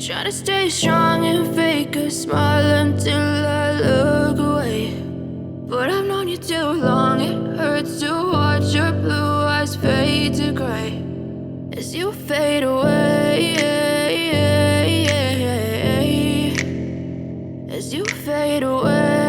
Try to stay strong and fake a smile until I look away. But I've known you too long, it hurts to watch your blue eyes fade to gray as you fade away, as you fade away.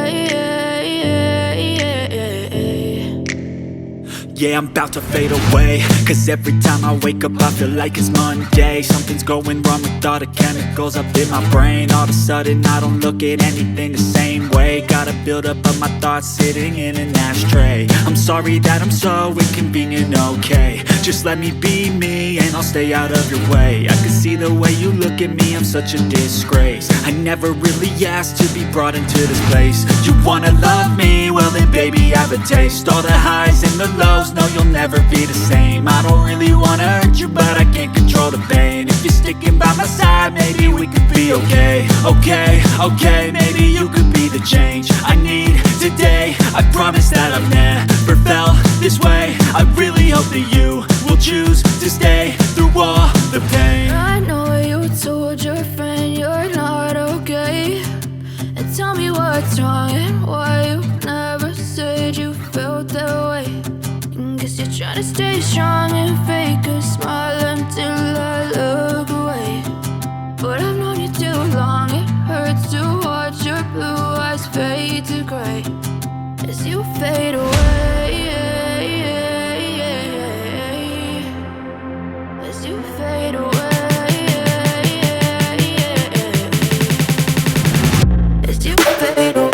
Yeah, I'm about to fade away, cause every time I wake up I feel like it's Monday. Something's going wrong with all the chemicals up in my brain. All of a sudden I don't look at anything the same way. Gotta build up of my thoughts sitting in an ashtray. I'm sorry that I'm so inconvenient, okay. Just let me be me and I'll stay out of your way. I can see the way you look at me, I'm such a disgrace. I never really asked to be brought into this place. You wanna love me? Well then baby I have a taste. All the highs and the lows, no you'll never be the same. I don't really wanna hurt you but I can't control the pain. If you're sticking by my side maybe we could be okay. Okay, maybe you could be the change I need today. I promise that I've never felt this way. I really hope that you will choose to stay through all the pain. I know you told your friend you're not okay, and tell me what's wrong and why you never said you felt that way. Guess you're trying to stay strong and fake a smile until I look away. But I've known you too long, it hurts to watch your blue eyes fade to gray as you fade away, as you fade away, as you fade away.